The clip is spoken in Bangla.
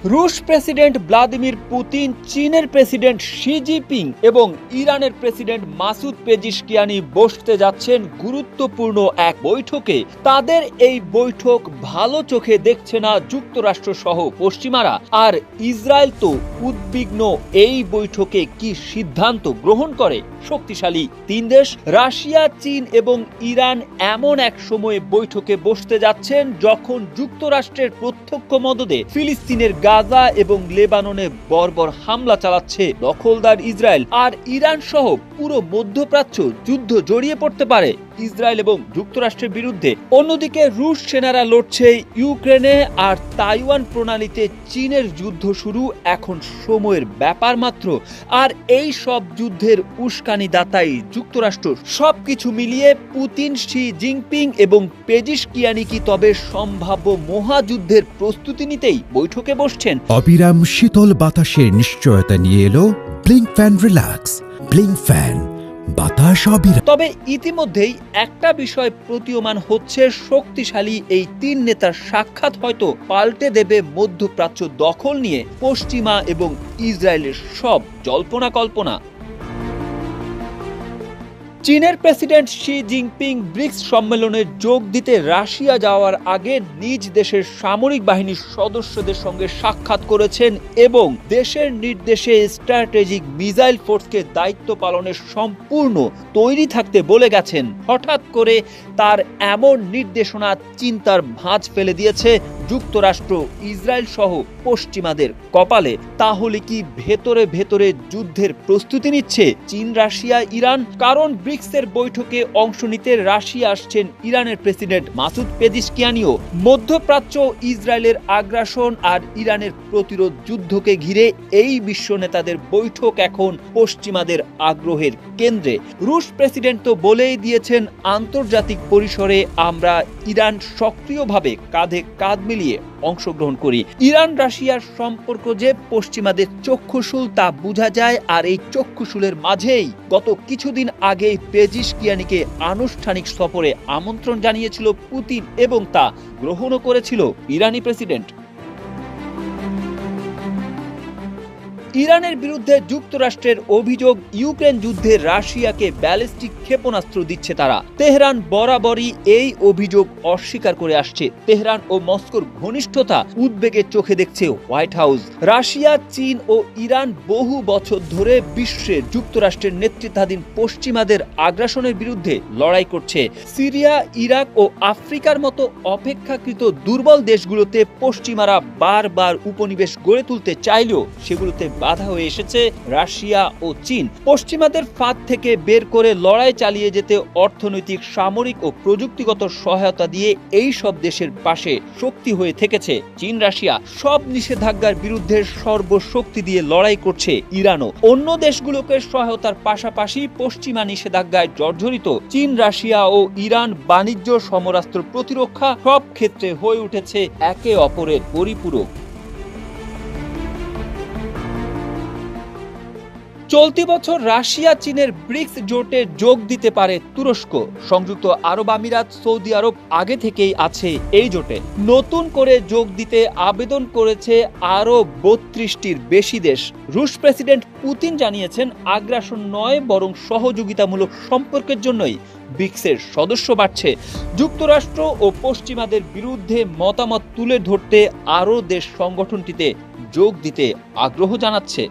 রুশ প্রেসিডেন্ট ভ্লাদিমির পুতিন, চীনের প্রেসিডেন্ট শি জিনপিং এবং ইরানের প্রেসিডেন্ট মাসুদ পেজিশকিয়ানি বসতে যাচ্ছেন গুরুত্বপূর্ণ এক বৈঠকে। তাদের এই বৈঠক ভালো চোখে দেখছে না যুক্তরাষ্ট্র সহ পশ্চিমারা। আর ইসরায়েল তো উদ্বিগ্ন এই বৈঠকে কি সিদ্ধান্ত গ্রহণ করে। শক্তিশালী তিন দেশ রাশিয়া, চীন এবং ইরান এমন এক সময়ে বৈঠকে বসতে যাচ্ছেন যখন যুক্তরাষ্ট্রের প্রত্যক্ষ মদদে ফিলিস্তিনের গাজা এবং লেবাননে বর্বর হামলা চালাচ্ছে দখলদার ইসরায়েল। আর ইরান সহ পুরো মধ্যপ্রাচ্য যুদ্ধ জড়িয়ে পড়তে পারে ইসরায়েল এবং যুক্তরাষ্ট্রের বিরুদ্ধে। অন্যদিকে রুশ সেনারা লড়ছে ইউক্রেনে, আর তাইওয়ান প্রণালীতে চীনের যুদ্ধ শুরু এখন সময়ের ব্যাপার মাত্র। আর এই সব যুদ্ধের উস্কানিদাতাই যুক্তরাষ্ট্র। সবকিছু মিলিয়ে পুতিন, শি জিনপিং এবং পেজিশকিয়ানি কি তবে সম্ভাব্য মহাযুদ্ধের প্রস্তুতি নিতেই বৈঠকে বসছেন? অবিরাম শীতল বাতাসের নিশ্চয়তা নিয়ে এলো blink fan relax. Blink fan, বাতাস অবিরাম। তবে ইতিমধ্যেই একটা বিষয় প্রতীয়মান হচ্ছে, শক্তিশালী এই তিন নেতার সাক্ষাৎ হয়তো পাল্টে দেবে মধ্যপ্রাচ্য দখল নিয়ে পশ্চিমা এবং ইসরায়েলের সব জল্পনা কল্পনা। চীনের প্রেসিডেন্ট শি জিনপিং ব্রিক্স সম্মেলনে যোগ দিতে রাশিয়া যাওয়ার আগে নিজ দেশের সামরিক বাহিনীর সদস্যদের সঙ্গে সাক্ষাৎ করেছেন এবং দেশের নির্দেশে স্ট্র্যাটেজিক মিসাইল ফোর্সকে দায়িত্ব পালনের সম্পূর্ণ তৈরি থাকতে বলে গেছেন। হঠাৎ করে তার এমন নির্দেশনা চিন্তার ভাঁজ ফেলে দিয়েছে যুক্তরাষ্ট্র, ইসরায়েল সহ পশ্চিমাদের কপালে। তাহলে কি ভেতরে ভেতরে যুদ্ধের প্রস্তুতি নিচ্ছে চীন, রাশিয়া, ইরান? কারণ ব্রিক্সের বৈঠকে অংশ নিতে রাশিয়া আসছেন ইরানের প্রেসিডেন্ট মাসুদ পেজিশকিয়ানিও। মধ্যপ্রাচ্য, ইসরায়েলের আগ্রাসন আর ইরানের প্রতিরোধ যুদ্ধকে ঘিরে এই বিশ্ব নেতাদের বৈঠক এখন পশ্চিমাদের আগ্রহের কেন্দ্রে। রুশ প্রেসিডেন্ট তো বলেই দিয়েছেন, আন্তর্জাতিক পরিসরে আমরা ইরান সক্রিয়ভাবে কাঁধে কাঁধ মিলিয়ে অংশগ্রহণ করি। ইরান রাশিয়ার সম্পর্ক যে পশ্চিমাদের চক্ষুশূল তা বোঝা যায়। আর এই চক্ষুশূলের মাঝেই গত কিছুদিন আগে পেজিশকিয়ানিকে আনুষ্ঠানিক সফরে আমন্ত্রণ জানিয়েছিল পুতিন এবং তা গ্রহণও করেছিল ইরানি প্রেসিডেন্ট। ইরানের বিরুদ্ধে যুক্তরাষ্ট্রের অভিযোগ, ইউক্রেন যুদ্ধে রাশিয়াকে ব্যালিস্টিক ক্ষেপণাস্ত্র দিচ্ছে তারা। তেহরান বরাবরই এই অভিযোগ অস্বীকার করে আসছে। তেহরান ও মস্কোর ঘনিষ্ঠতা উদ্বেগের চোখে দেখছে হোয়াইট হাউস। রাশিয়া, চীন ও ইরান বহু বছর ধরে বিশ্বের যুক্তরাষ্ট্রের নেতৃত্বাধীন পশ্চিমাদের আগ্রাসনের বিরুদ্ধে লড়াই করছে। সিরিয়া, ইরাক ও আফ্রিকার মতো অপেক্ষাকৃত দুর্বল দেশগুলোতে পশ্চিমারা বারবার উপনিবেশ গড়ে তুলতে চাইলেও সেগুলোতে বাধা হয়ে এসেছে রাশিয়া ও চীন। পশ্চিমাদের ফাঁদ থেকে বের করে লড়াই চালিয়ে যেতে অর্থনৈতিক, সামরিক ও প্রযুক্তিগত সহায়তা দিয়ে এই সব দেশের পাশে শক্তি হয়ে থেকেছে চীন, রাশিয়া। সব নিষেধাজ্ঞার বিরুদ্ধে সর্বশক্তি দিয়ে লড়াই করছে ইরানও। অন্য দেশগুলোকে সহায়তার পাশাপাশি পশ্চিমা নিষেধাজ্ঞায় জর্জরিত চীন, রাশিয়া ও ইরান বাণিজ্য, সমরাস্ত্র, প্রতিরক্ষা সব ক্ষেত্রে হয়ে উঠেছে একে অপরের পরিপূরক। চলতি বছর রাশিয়া চীনের ব্রিক্স জোটে যোগ দিতে পারে তুরস্ক। সংযুক্ত আরব আমিরাত, সৌদি আরব আগে থেকেই আছে এই জোটে। নতুন করে যোগ দিতে আবেদন করেছে আরও 32টির বেশি দেশ। রুশ প্রেসিডেন্ট পুতিন জানিয়েছেন, আগ্রাসন নয় বরং সহযোগিতামূলক সম্পর্কের জন্যই ব্রিক্সের সদস্য বাড়ছে। যুক্তরাষ্ট্র ও পশ্চিমাদের বিরুদ্ধে মতামত তুলে ধরতে আরও দেশ সংগঠনটিতে যোগ দিতে আগ্রহ জানাচ্ছে।